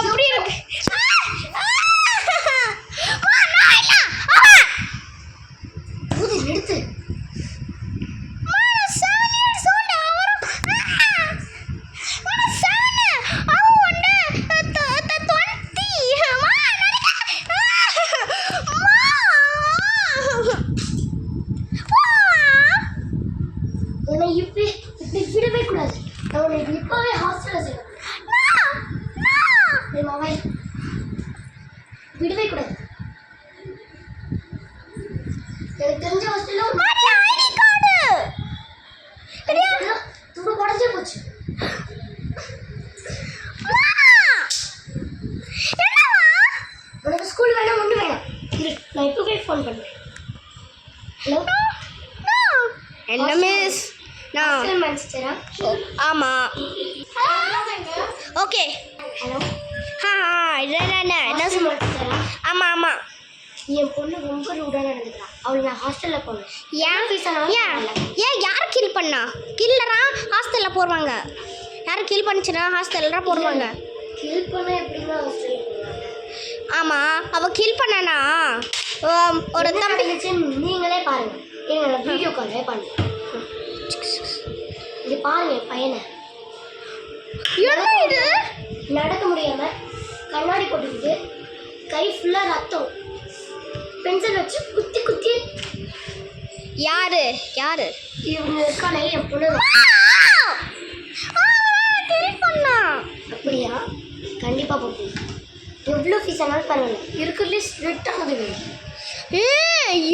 எப்படி இருக்கு? விடவே கூடாது. இப்பவே ஹாஸ்டல்ல விடவே கூடாது. எனக்கு தெரிஞ்ச ஹாஸ்டல்ல ஐடி கார்டு துரு உடைஞ்சே போச்சு. உனக்கு ஸ்கூல் வேணாம் ஒன்று வேணாம். நான் இப்போவே ஃபோன் பண்ணுறேன். ஹலோ என்ன மிஸ்? நான் மேனேஜரா? ஆமாம். ஓகே. ஹலோ என்ன மேனேஜரா? ஆமாம் ஆமாம். என் பொண்ணு ரொம்ப ரூடாக நடந்துக்கிறான். அவளை நான் ஹாஸ்டலில் போனேன். ஏன் யார் கில் பண்ணா? கில்லரா ஹாஸ்டலில் போடுவாங்க. யாரும் கில் பண்ணிச்சுன்னா ஹாஸ்டலில் போடுவாங்க. கில் பண்ண எப்படின்னா ஹாஸ்டலில் போடுவாங்க. ஆமாம், அவள் கில் பண்ணனா ஒரு தம்பி. நீங்களே பாருங்கள். எங்களை வீடியோ காலே பண்ணுங்க. இது பாருங்க பையனை. என்ன இது? நடக்க முடியாமல் கண்ணாடி போட்டுக்கிட்டு கை ஃபுல்லாக ரத்தம், பென்சில் வச்சு குத்தி குத்தி. யாரு யாரு இவங்க இருக்கானே என் பொண்ணு. பண்ணா அப்படியா? கண்டிப்பாக போட்டு எவ்வளோ ஃபீஸ் ஆனாலும் பரவாயில்ல. இருக்கிறதுலே ஸ்ட்ரிக்டானது வேணும்.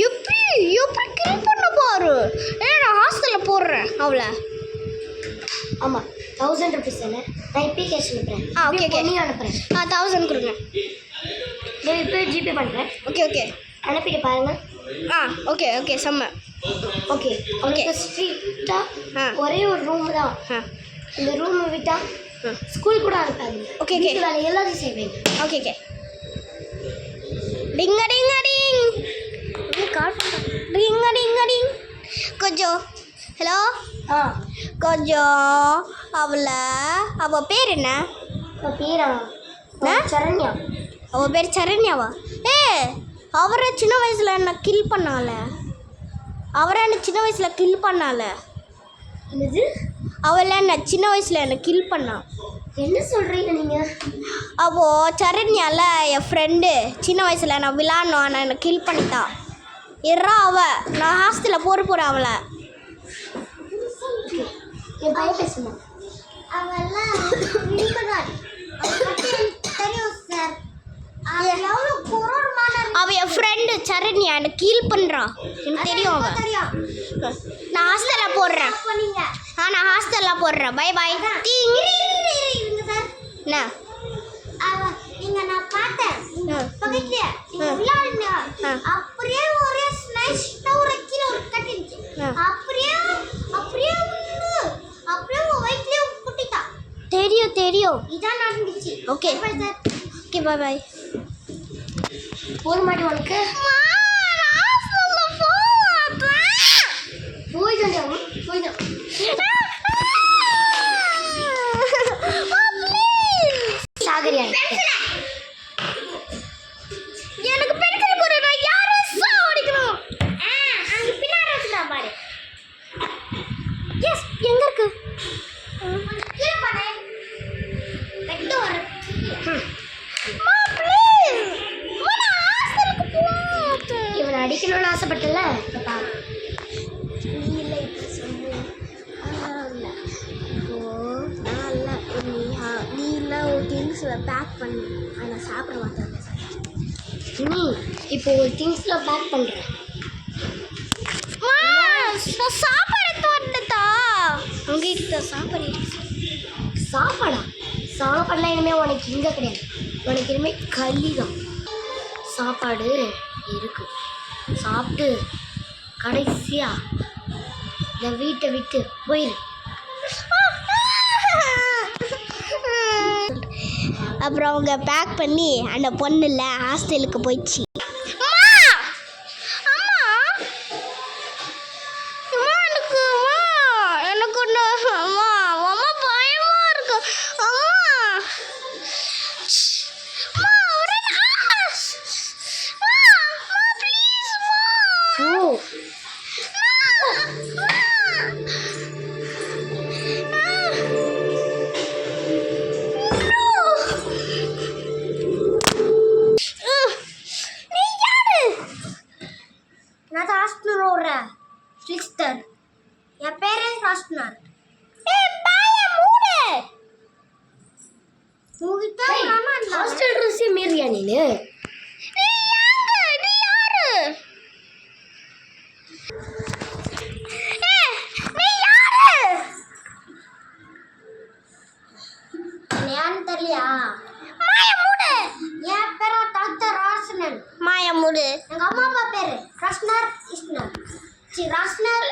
எப்படி எப்படி கில் பண்ண பாரு. நான் ஹாஸ்டலில் போடுறேன் அவளை. ஆமாம், 1000 rupees தானே. நான் இப்போ கேஷ் அனுப்புகிறேன். Okay okay. நீ அனுப்புகிறேன். 1000 கொடுங்க. நான் இப்போ ஜிபே பண்ணுறேன். Okay okay. அனுப்பிட்டு பாருங்கள். ஓகே ஓகே செம்ம. Okay okay. ஸ்ட்ரிக்டாக ஒரே ஒரு ரூம் தான். இந்த ரூமை விட்டால் ஸ்கூல் கூட அனுப்பாதீங்க. Okay okay. வேலை எல்லாத்தையும் செய்வீங்க. Okay okay. டிங்க டிங்க டிங். கால் டிங்க டிங்க டிங். கொஞ்சம் ஹலோ. கொஞ்சம் அவள் பேர் என்ன? பேரா? சரண்யா. அவள் பேர் சரண்யாவா? அவரை சின்ன வயசில் என்ன கில் பண்ணால? அவரை என்ன சின்ன வயசில் கில் பண்ணால? என்னது? அவளை என்ன சின்ன வயசில் என்ன கில் பண்ணா? என்ன சொல்கிறீங்க நீங்கள்? அவள் சரண்யால என் ஃப்ரெண்டு சின்ன வயசில் நான் விளாட்ணும் ஆனால் என்னை கில் பண்ணிட்டா. அவள் நான் ஹாஸ்டலில் போகிறேன் அவளை. என் பையன் பேசுமா? அவெல்லாம் தெரியும் சார். அவள் என் ஃப்ரெண்டு சரண்யா என்னை கீல் பண்ணுறான். எனக்கு தெரியும் அவள். நான் ஹாஸ்டலில் போடுறேன். நான் ஹாஸ்டலில் போடுறேன். Bye bye. என்ன நீங்க நான் பார்த்தேன் பக்கத்துல விளையாடுங்க. அப்படியே ஒரே ஸ்னைஷ் ஒரு கீழே ஒரு கட்டிச்சு. அப்படியே அப்படியே அப்படியே வயிற்றுல குட்டிட்டா. தெரியும் தெரியும். இதான் நடந்துச்சு. Okay okay bye bye. போற மாட்டி உனக்கு போய்தான் சாகரியா? எனக்கு பென்சில் கொடு. நான் யாரை சாவடிக்கணும்? அங்க பின்னாடி இருக்குடா பாரு. எஸ் எங்க இருக்கு? கீழ பாரு. வெட்ட வர. ப்ளீஸ் நான் ஹாஸ்டலுக்கு போறேன். இவனை அடிக்கணும்னு ஆசைப்பட்டல. பாரு இல்லை சொல்லு. நீ இல்லை ஒரு திங்ஸில் பேக் பண்ணி நான் சாப்பிட மாட்டேன். நீ இப்போ ஒரு திங்ஸில் பேக் பண்ணுறேன். சாப்பாடு வந்துட்டா உங்ககிட்ட சாப்பாடு. சாப்பாடா? சாப்பாடுலாம் இனிமேல் உனக்கு இங்கே கிடையாது. உனக்கு இனிமேல் களி தான். சாப்பாடு இருக்கு, சாப்பிட்டு கடைசியாக இந்த வீட்டை விட்டு போயிரு. அப்புறம் அவங்க பேக் பண்ணி அந்த பொண்ணுல ஹாஸ்டலுக்கு போயிடுச்சு. மாயா மூடு. எங்கள் அம்மா அப்பா பேர் ராஸ்னர் இஸ்னர் ராஸ்னர்